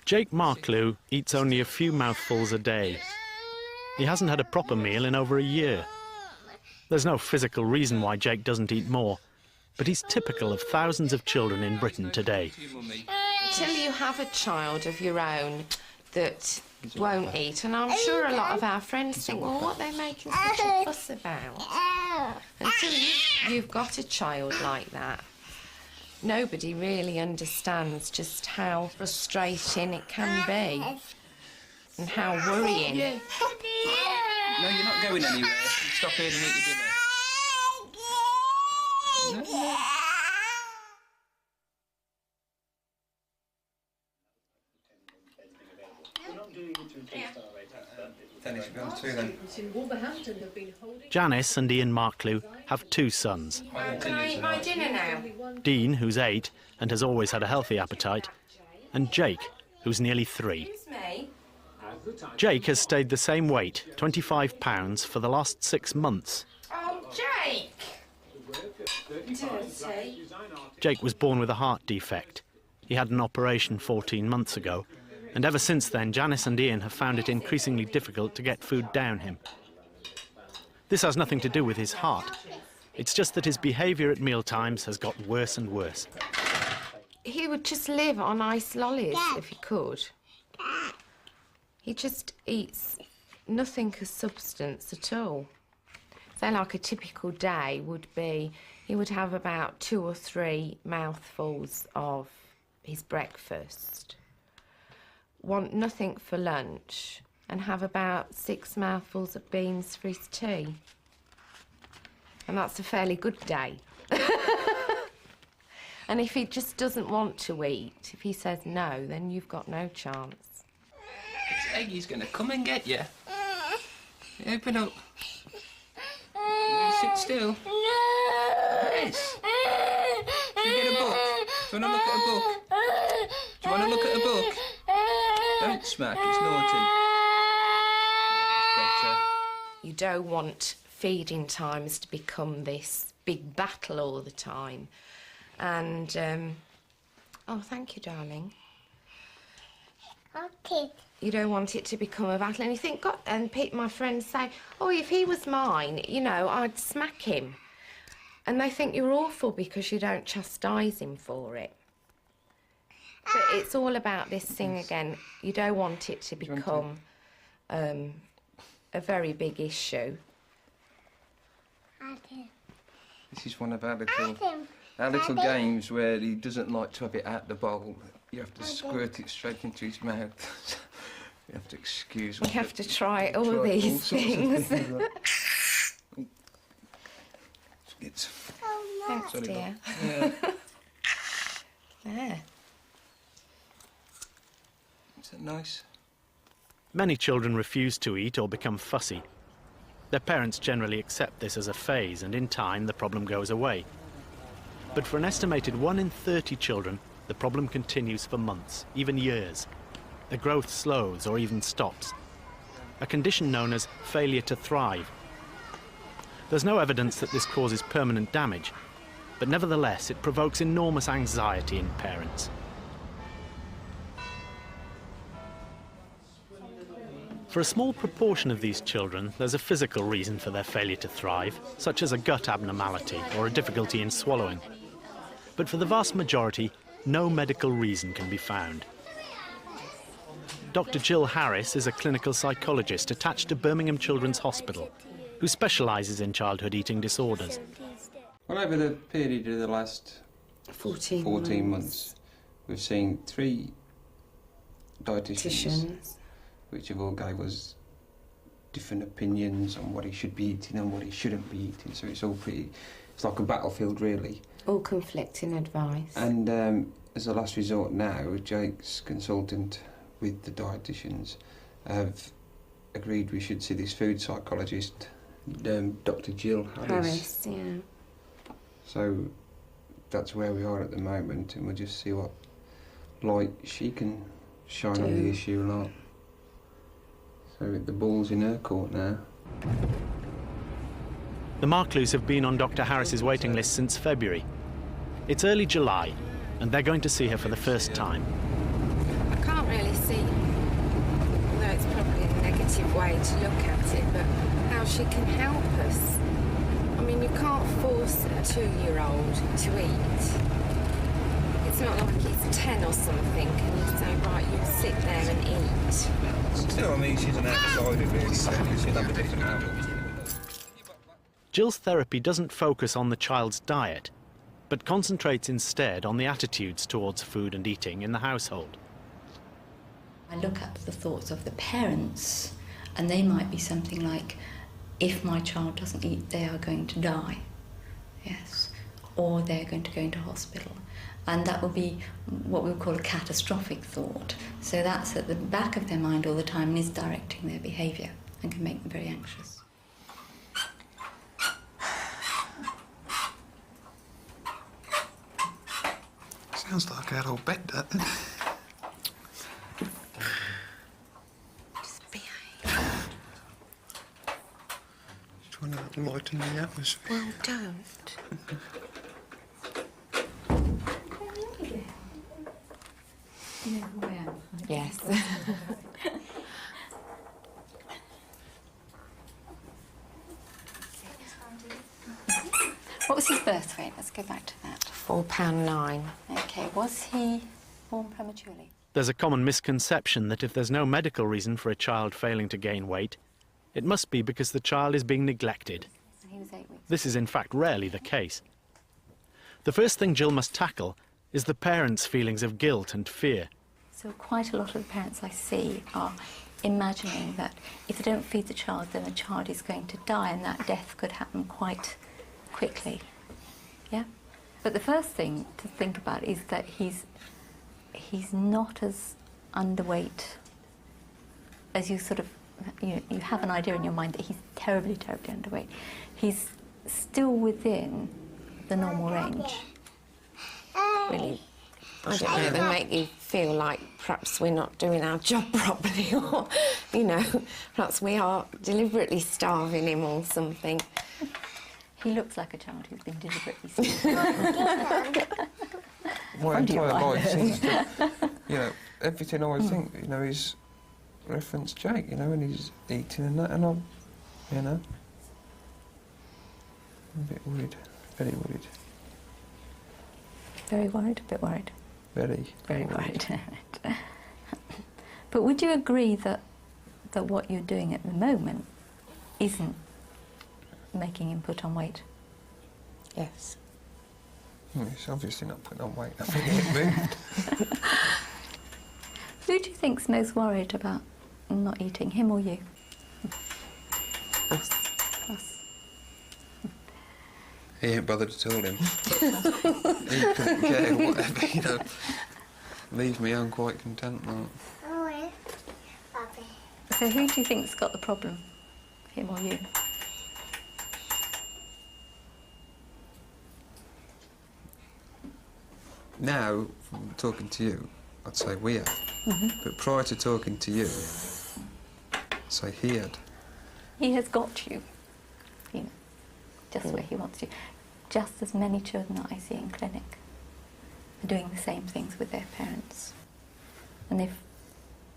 Jake Marklew eats only a few mouthfuls a day. He hasn't had a proper meal in over a year. There's no physical reason why Jake doesn't eat more, but he's typical of thousands of children in Britain today. Until you have a child of your own that won't eat, and I'm sure a lot of our friends think, well, what are they making such a fuss about? Until you've got a child like that, nobody really understands just how frustrating it can be and how worrying. Yeah. No, you're not going anywhere. Stop here and eat your dinner. No. Janice and Ian Marklew have two sons. Can I eat my dinner now? Dean, who's 8 and has always had a healthy appetite, and Jake, who's nearly 3. Excuse me? Jake has stayed the same weight, 25 pounds, for the last 6 months. Oh, Jake! Dirty. Jake was born with a heart defect. He had an operation 14 months ago, and ever since then, Janice and Ian have found it increasingly difficult to get food down him. This has nothing to do with his heart. It's just that his behaviour at mealtimes has got worse and worse. He would just live on ice lollies if he could. He just eats nothing of substance at all. So like a typical day would be, he would have about 2 or 3 mouthfuls of his breakfast, want nothing for lunch, and have about 6 mouthfuls of beans for his tea. And that's a fairly good day. And if he just doesn't want to eat, if he says no, then you've got no chance. Eggy's gonna come and get you. Open up. Sit still. Yes. Should we get a book? Do you want to look at a book? Do you want to look at a book? Don't smack, it's naughty. That's better. You don't want feeding times to become this big battle all the time. And, oh, thank you, darling. Okay. You don't want it to become a battle. And you think, God, and my friends say, oh, if he was mine, you know, I'd smack him. And they think you're awful because you don't chastise him for it. But it's all about this thing again. You don't want it to become a very big issue. This is one of our little games where he doesn't like to have it out the bowl. You have to squirt it straight into his mouth. You have to excuse me. We have to try all these things. Thanks, Sorry, dear. Yeah. There. Is that nice? Many children refuse to eat or become fussy. Their parents generally accept this as a phase, and in time the problem goes away. But for an estimated 1 in 30 children, the problem continues for months, even years. The growth slows or even stops. A condition known as failure to thrive. There's no evidence that this causes permanent damage, but nevertheless it provokes enormous anxiety in parents. For a small proportion of these children, there's a physical reason for their failure to thrive, such as a gut abnormality or a difficulty in swallowing. But for the vast majority, no medical reason can be found. Dr. Gill Harris is a clinical psychologist attached to Birmingham Children's Hospital, who specialises in childhood eating disorders. Well, over the period of the last 14 months, we've seen 3 dietitians, which have all gave us different opinions on what he should be eating and what he shouldn't be eating. So it's like a battlefield, really. All conflicting advice. And as a last resort now, Jake's consultant with the dietitians have agreed we should see this food psychologist, Dr. Gill Harris. Yeah. So that's where we are at the moment, and we'll just see what light she can shine on the issue or not. So the ball's in her court now. The Marklews have been on Dr. Harris's waiting list since February. It's early July, and they're going to see her for the first time. I can't really negative way to look at it, but how she can help us. I mean, you can't force a 2-year-old to eat. It's not like he's 10 or something, and you say, right, you sit there and eat. Still, I mean, she's an outsider, really, so she'd have a different outlook. Gill's therapy doesn't focus on the child's diet, but concentrates instead on the attitudes towards food and eating in the household. I look at the thoughts of the parents, and they might be something like, if my child doesn't eat, they are going to die, yes, or they're going to go into hospital. And that will be what we would call a catastrophic thought. So that's at the back of their mind all the time and is directing their behaviour and can make them very anxious. Sounds like our old bed, doesn't it? Just behave. Trying to lighten the atmosphere. Well, don't. You know who I am? Yes. What was his birth weight? Let's go back to that. £4.9. Okay, was he born prematurely? There's a common misconception that if there's no medical reason for a child failing to gain weight, it must be because the child is being neglected. And he was 8 weeks. This is in fact rarely the case. The first thing Gill must tackle is the parents' feelings of guilt and fear. So quite a lot of the parents I see are imagining that if they don't feed the child, then the child is going to die, and that death could happen quite quickly. Yeah? But the first thing to think about is that he's not as underweight as you sort of, you have an idea in your mind that he's terribly, terribly underweight. He's still within the normal range. Really, I don't know, they make you feel like perhaps we're not doing our job properly, or, perhaps we are deliberately starving him or something. He looks like a child who's been deliberately starved. My entire life seems to, everything I think, is reference Jake, and he's eating and that, and I'm a bit worried, very worried. Very worried, a bit worried. Very worried. But would you agree that what you're doing at the moment isn't making him put on weight? Yes. It's obviously not putting on weight. I think it moved. Who do you think's most worried about not eating, him or you? Us. Us. He ain't bothered to tell him. He couldn't care, whatever, Leaves me on quite content, like. So who do you think's got the problem, him or you? Now, from talking to you, I'd say we had. But prior to talking to you, I'd say he had. He has got you, just where he wants you. Just as many children that I see in clinic are doing the same things with their parents. And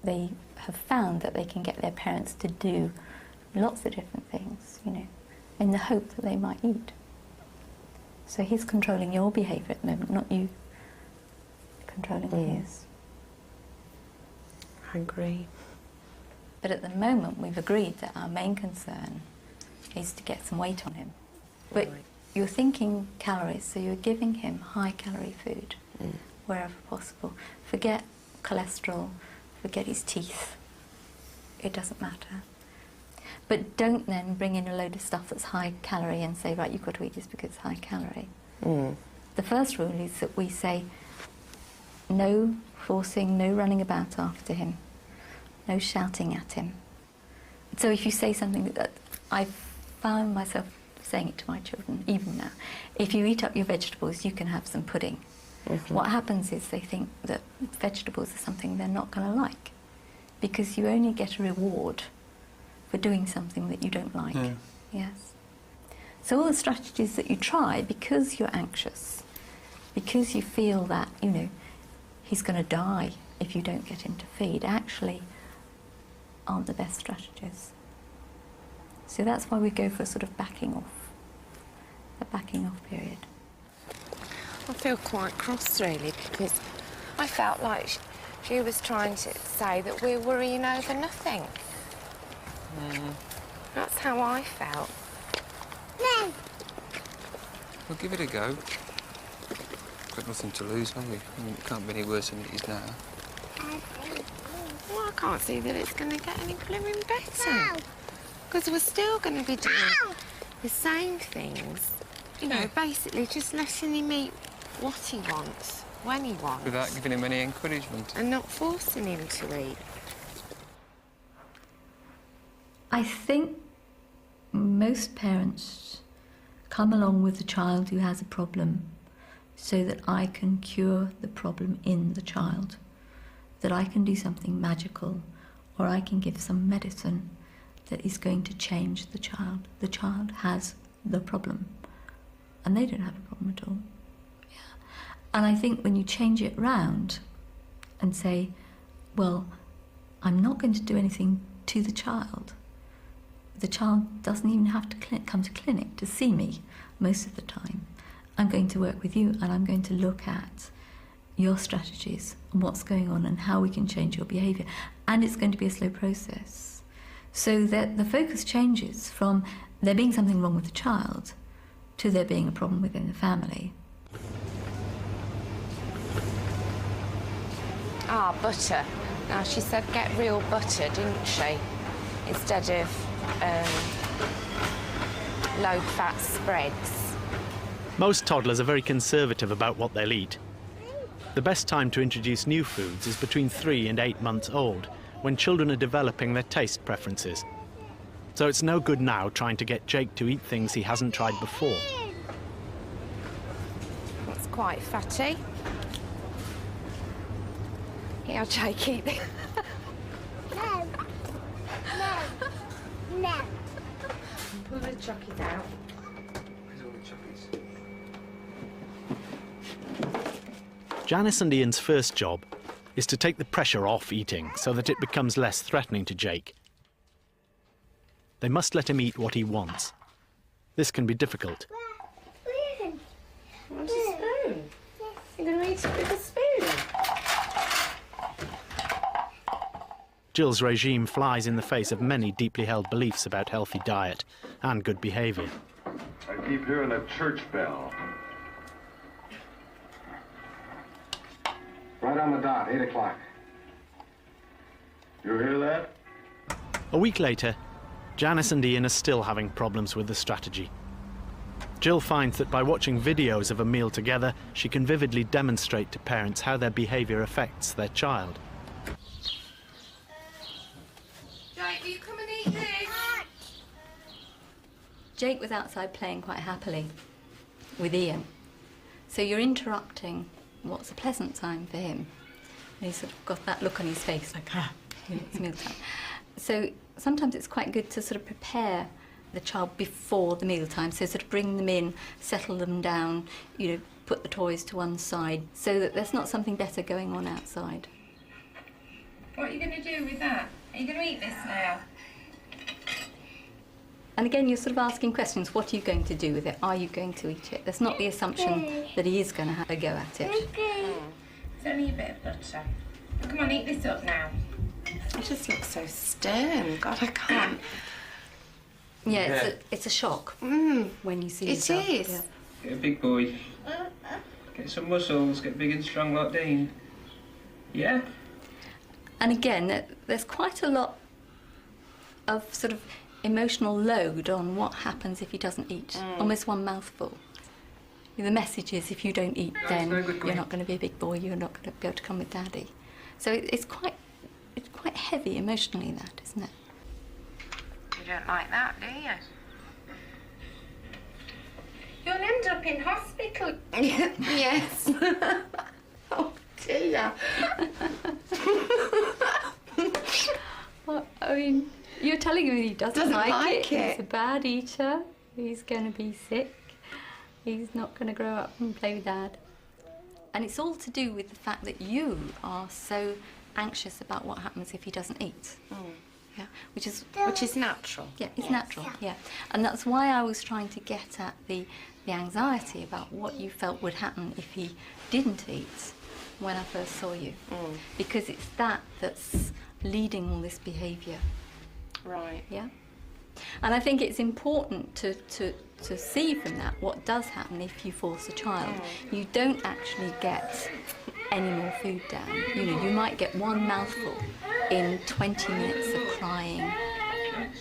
they have found that they can get their parents to do lots of different things, in the hope that they might eat. So he's controlling your behaviour at the moment, not you controlling his. I agree. But at the moment, we've agreed that our main concern is to get some weight on him. But you're thinking calories, so you're giving him high-calorie food wherever possible. Forget cholesterol, forget his teeth. It doesn't matter. But don't then bring in a load of stuff that's high-calorie and say, right, you've got to eat this because it's high-calorie. The first rule is that we say no forcing, no running about after him, no shouting at him. So if you say something that I've found myself saying it to my children, even now, if you eat up your vegetables, you can have some pudding. What happens is they think that vegetables are something they're not going to like, because you only get a reward for doing something that you don't like. Yes. So all the strategies that you try, because you're anxious, because you feel that, he's going to die if you don't get him to feed, actually aren't the best strategies. So that's why we go for a sort of backing off period. I feel quite cross, really, because I felt like she was trying to say that we're worrying over nothing. That's how I felt. We'll give it a go. Got nothing to lose, have we? I mean, it can't be any worse than it is now. Well, I can't see that it's going to get any blooming better. Because we're still going to be doing the same things. You know, basically just letting him eat what he wants, when he wants. Without giving him any encouragement. And not forcing him to eat. I think most parents come along with the child who has a problem so that I can cure the problem in the child, that I can do something magical, or I can give some medicine that is going to change the child. The child has the problem, and they don't have a problem at all. Yeah. And I think when you change it round and say, well, I'm not going to do anything to the child doesn't even have to come to clinic to see me most of the time. I'm going to work with you, and I'm going to look at your strategies and what's going on and how we can change your behaviour. And it's going to be a slow process. So that the focus changes from there being something wrong with the child to there being a problem within the family. Ah, butter. Now, she said get real butter, didn't she? Instead of low-fat spreads. Most toddlers are very conservative about what they'll eat. The best time to introduce new foods is between 3 and 8 months old, when children are developing their taste preferences. So it's no good now trying to get Jake to eat things he hasn't tried before. It's quite fatty. Here, Jake, eat this. No. Pull the chockies out. Where's all the chockies? Janice and Ian's first job is to take the pressure off eating so that it becomes less threatening to Jake. They must let him eat what he wants. This can be difficult. Want a spoon? You're going to eat it with a spoon? Jill's regime flies in the face of many deeply held beliefs about healthy diet and good behaviour. I keep hearing a church bell. Right on the dot, 8 o'clock. You hear that? A week later, Janice and Ian are still having problems with the strategy. Jill finds that by watching videos of a meal together, she can vividly demonstrate to parents how their behaviour affects their child. Jake, will you come and eat this? Jake was outside playing quite happily with Ian. So you're interrupting what's a pleasant time for him. And he's sort of got that look on his face, like, it's meal time. So sometimes it's quite good to sort of prepare the child before the meal time. So sort of bring them in, settle them down, you know, put the toys to one side so that there's not something better going on outside. What are you going to do with that? Are you going to eat this now? And again, you're sort of asking questions. What are you going to do with it? Are you going to eat it? There's not the assumption that he is going to have a go at it. It's only a bit of butter. Come on, eat this up now. It just looks so stern. God, I can't. Yeah, it's a shock when you see yourself. It is. Yeah. Get a big boy. Get some muscles, get big and strong like Dean. Yeah? And again, there's quite a lot of sort of emotional load on what happens if he doesn't eat. Almost one mouthful. The message is if you don't eat, then you're not going to be a big boy, you're not going to be able to come with Daddy. So it's quite heavy emotionally, that, isn't it? You don't like that, do you? You'll end up in hospital. Yes. Oh, dear. Well, I mean, you're telling him he doesn't like it. He's a bad eater. He's going to be sick. He's not going to grow up and play with Dad. And it's all to do with the fact that you are so anxious about what happens if he doesn't eat. Yeah, which is natural. yeah, it's natural. Yeah, and that's why I was trying to get at the anxiety about what you felt would happen if he didn't eat when I first saw you, because it's that's leading all this behaviour. Right. Yeah, and I think it's important to see from that what does happen if you force a child. You don't actually get any more food down. You know, you might get one mouthful in 20 minutes of crying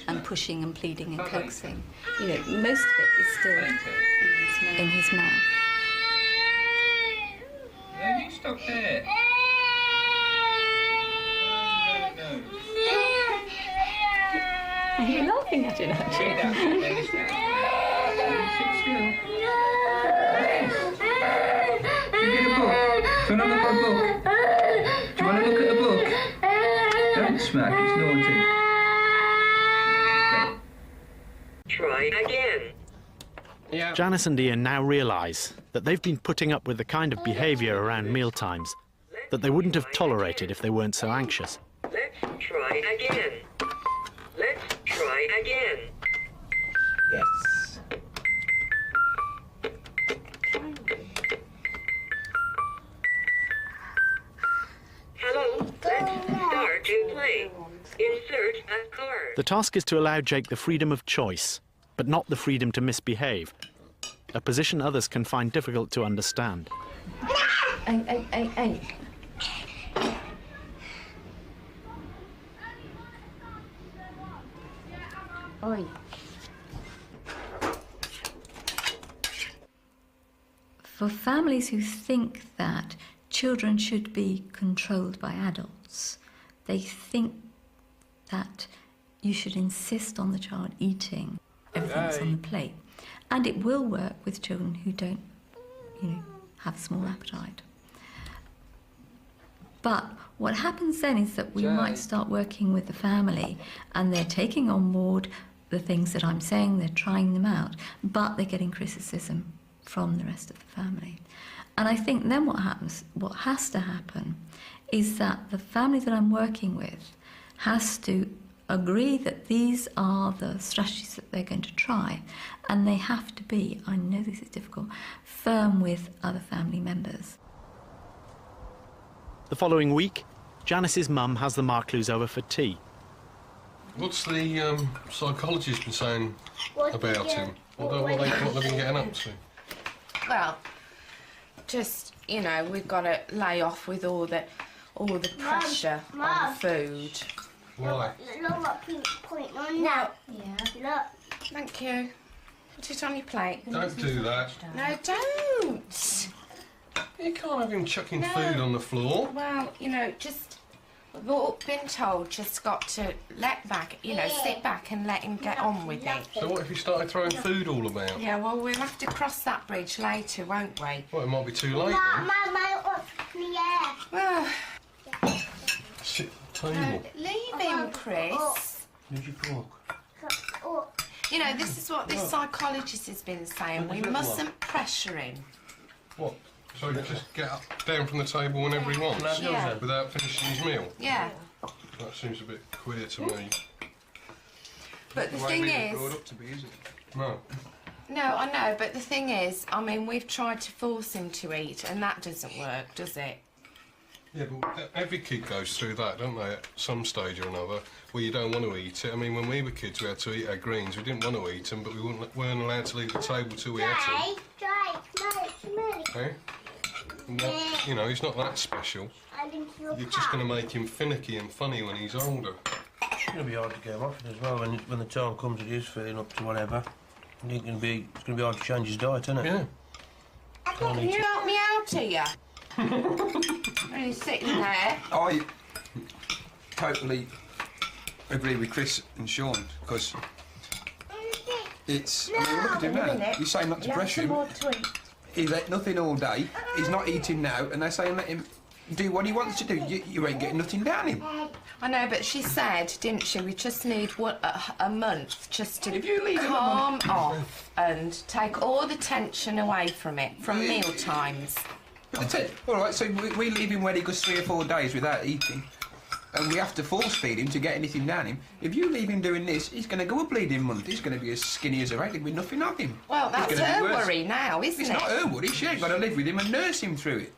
and pushing and pleading and coaxing. You know, most of it is still in his mouth. No, you stop there. No. Are you laughing at it, actually? Sit still. You get a book. Do you want to look at a book? Do you want to look at the book? Don't smack, it's naughty. Try again. Yeah. Janice and Ian now realise that they've been putting up with the kind of behaviour around mealtimes that they wouldn't have tolerated if they weren't so anxious. Let's try again. Let's try again. Yes. Hello, let's start to play. Insert a card. The task is to allow Jake the freedom of choice, but not the freedom to misbehave, a position others can find difficult to understand. Hey. Oi. For families who think that children should be controlled by adults, they think that you should insist on the child eating everything that's on the plate. And it will work with children who don't, have a small appetite. But what happens then is that we might start working with the family and they're taking on board the things that I'm saying, they're trying them out, but they're getting criticism from the rest of the family. And I think then what has to happen is that the family that I'm working with has to agree that these are the strategies that they're going to try, and they have to be, I know this is difficult, firm with other family members. The following week, Janice's mum has the Marklews over for tea. What's the psychologist been saying about him? What they've been getting up to? Well, just, we've got to lay off with all the pressure on food. Why? Look what Pete's putting on now. Yeah. Look. Thank you. Put it on your plate. Don't do that. No, don't. You can't have him chucking food on the floor. Well, just, we've all been told just got to sit back and let him get on with it. So what if he started throwing food all about? Yeah, well, we'll have to cross that bridge later, won't we? Well, it might be too late then. Mama, yeah. Well, Sit at the table. leave him, Chris. Who's your fork? This is what this psychologist has been saying. We mustn't pressure him. What? So he just get up, down from the table whenever he wants? Yeah. Without finishing his meal? Yeah. That seems a bit queer to me. But the thing is... Up to be, is it? No. No, I know, but the thing is, we've tried to force him to eat, and that doesn't work, does it? Yeah, but every kid goes through that, don't they, at some stage or another, where you don't want to eat it. When we were kids, we had to eat our greens. We didn't want to eat them, but we weren't allowed to leave the table till we had them. Okay? Well, he's not that special. You're just going to make him finicky and funny when he's older. It's going to be hard to get him off it as well when the time comes that he is feeling up to whatever. It's going to be hard to change his diet, isn't it? Yeah. Can you help me out here? Only sitting there. I totally agree with Chris and Sean, because it's... look at him now. You're saying not to pressure him. He's ate nothing all day. He's not eating now, and they're saying let him do what he wants to do. You ain't getting nothing down him. I know, but she said, didn't she, we just need a month just to If you leave him calm off and take all the tension away from it, from meal times. All right, so we leave him where he goes 3 or 4 days without eating, and we have to force feed him to get anything down him. If you leave him doing this, he's going to go a bleeding month. He's going to be as skinny as a rag with nothing of him. Well, that's her worry now, isn't it? It's not her worry. She ain't got to live with him and nurse him through it.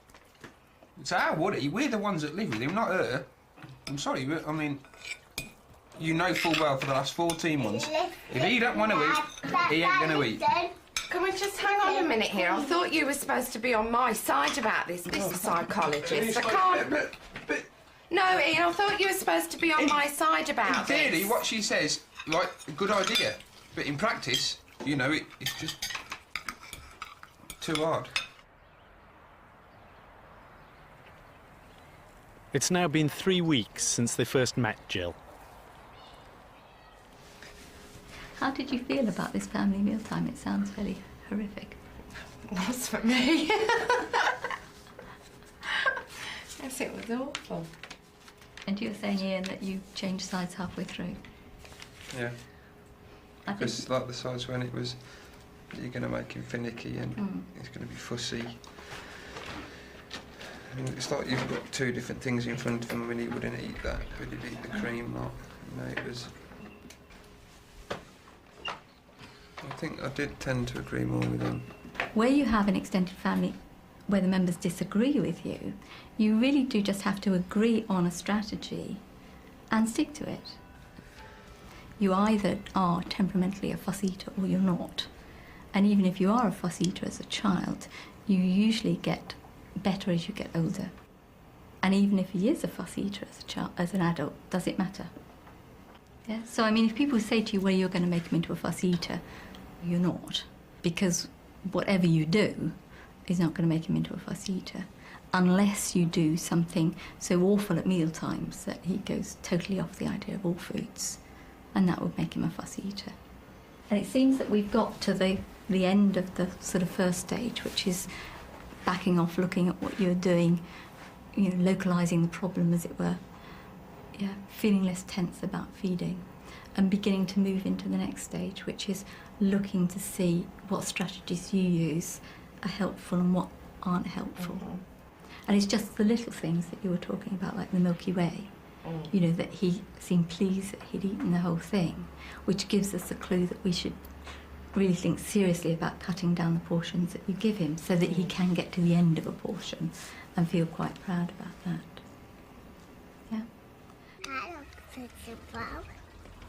It's our worry. We're the ones that live with him, not her. I'm sorry, but, I mean, you know full well for the last 14 months, if he don't want to eat, he ain't going to eat. Can we just hang on a minute here? I thought you were supposed to be on my side about this, Mr. Psychologist. I can't... But no, Ian, I thought you were supposed to be on my side about this. in theory, what she says, like, a good idea. But in practice, you know, it's just too hard. It's now been 3 weeks since they first met Gill. How did you feel about this family mealtime? It sounds fairly horrific. That's for me. Yes, it was awful. And you were saying, Ian, that you changed sides halfway through. Yeah. Because, like, the sides when it was, you're going to make him finicky and he's going to be fussy. And it's like you've got two different things in front of him and he wouldn't eat that, but he'd eat the cream lot. You know, it was... I think I did tend to agree more with him. Where you have an extended family where the members disagree with you, you really do just have to agree on a strategy and stick to it. You either are temperamentally a fuss eater or you're not. And even if you are a fuss eater as a child, you usually get better as you get older. And even if he is a fuss eater as a child, as an adult, does it matter? Yeah. So I mean, if people say to you, well, you're going to make him into a fuss eater, you're not, because whatever you do is not going to make him into a fuss eater, unless you do something so awful at meal times that he goes totally off the idea of all foods, and that would make him a fuss eater. And it seems that we've got to the end of the sort of first stage, which is backing off, looking at what you're doing, you know, localising the problem, as it were. Yeah, feeling less tense about feeding, and beginning to move into the next stage, which is looking to see what strategies you use are helpful and what aren't helpful. And it's just the little things that you were talking about, like the Milky Way. You know, that he seemed pleased that he'd eaten the whole thing, which gives us a clue that we should really think seriously about cutting down the portions that you give him so that he can get to the end of a portion and feel quite proud about that. Yeah?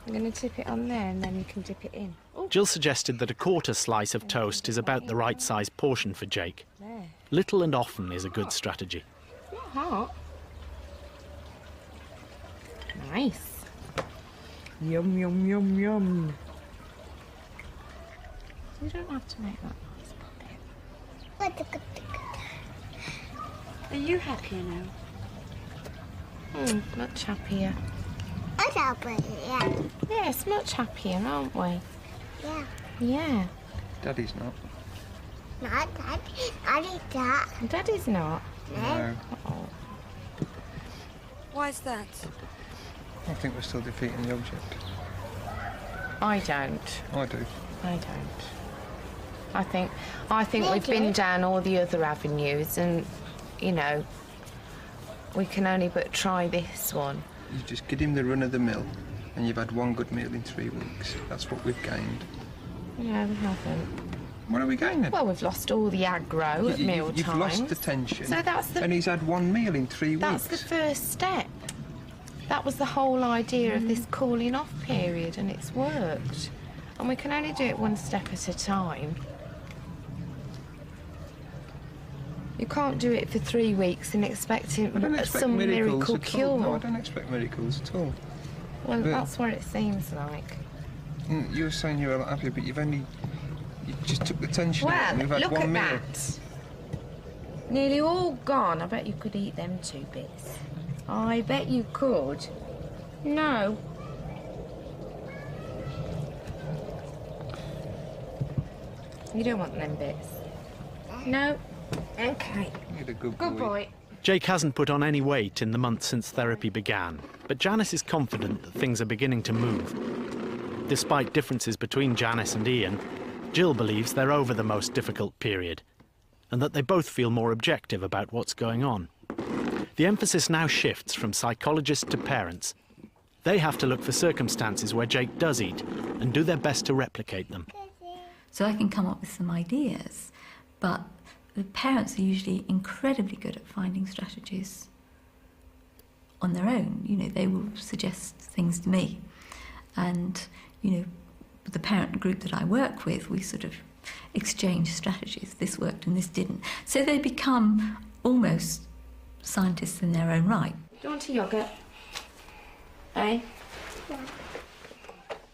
I'm going to tip it on there and then you can dip it in. Ooh. Gill suggested that a quarter slice of toast is about the right size portion for Jake. There. Little and often is a good strategy. It's not hot. Nice. Yum, yum, yum, yum. You don't have to make that nice puppet. Are you happier now? Much happier. I'm happier, yeah. Yes, much happier, aren't we? Yeah. Yeah. Daddy's not. Not Daddy. Daddy's that. Daddy's not. No. Oh. Why is that? I think we're still defeating the object. I don't. I do. I don't. I think we've been down all the other avenues and, you know, we can only but try this one. You just give him the run of the mill and you've had one good meal in 3 weeks. That's what we've gained. No, we haven't. What are we gaining? Well, we've lost all the aggro at meal times. You've lost the tension. So that's the... And he's had one meal in 3 weeks. That's the first step. That was the whole idea of this cooling off period, and it's worked. And we can only do it one step at a time. You can't do it for 3 weeks and expect some miracle cure. No, I don't expect miracles at all. Well, that's what it seems like. You were saying you were a lot happier, but you just took the tension out and we've had look one at meal. that. Nearly all gone. I bet you could eat them 2 bits. I bet you could. No. You don't want them bits. No. Okay. You're a good boy. Jake hasn't put on any weight in the months since therapy began, but Janice is confident that things are beginning to move. Despite differences between Janice and Ian, Gill believes they're over the most difficult period, and that they both feel more objective about what's going on. The emphasis now shifts from psychologists to parents. They have to look for circumstances where Jake does eat and do their best to replicate them. So I can come up with some ideas, but the parents are usually incredibly good at finding strategies on their own. You know, they will suggest things to me. And, you know, the parent group that I work with, we sort of exchange strategies. This worked and this didn't. So they become almost scientists in their own right. Do you want a yoghurt? Eh?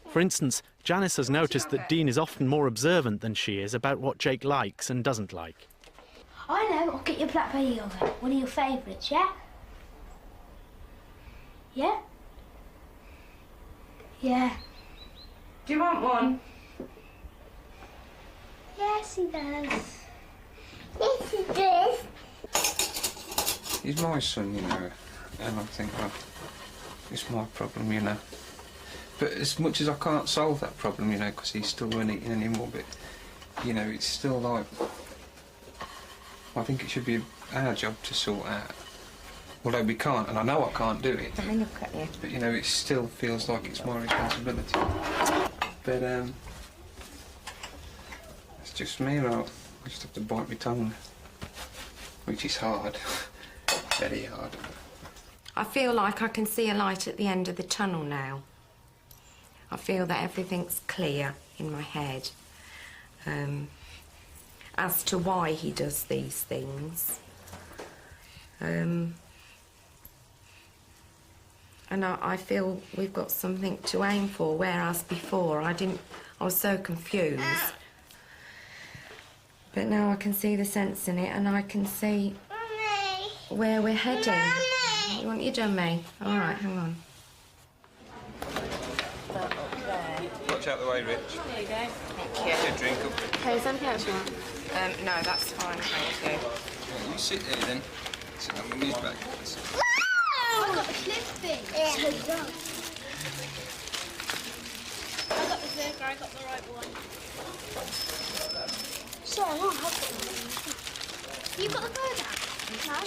For instance, Janice has noticed that Dean is often more observant than she is about what Jake likes and doesn't like. I know, I'll get you a blackberry yoghurt. One of your favourites, yeah? Yeah? Yeah. Do you want one? Yes, he does. Yes, he does. He's my son, you know, and I think, well, it's my problem, you know. But as much as I can't solve that problem, you know, because he's still not eating anymore, but, you know, it's still like, I think it should be our job to sort out. Although we can't, and I know I can't do it. Let me look at you. But, you know, it still feels like it's my responsibility. But, it's just me, and I just have to bite my tongue, which is hard. Very hard. I feel like I can see a light at the end of the tunnel now. I feel that everything's clear in my head as to why he does these things. And I feel we've got something to aim for, whereas before I was so confused. But now I can see the sense in it, and I can see where we're heading. Mommy. You want your dummy? All right, hang on. Watch out the way, Rich. There you go. Thank you. Get a drink up. Okay, is anything else you want? No, that's fine, thank you. Yeah, you sit there then. Sit on the back. I got the clip thing. Yeah. I got the burger, I got the right one. So, I don't have the one. You got the burger? No.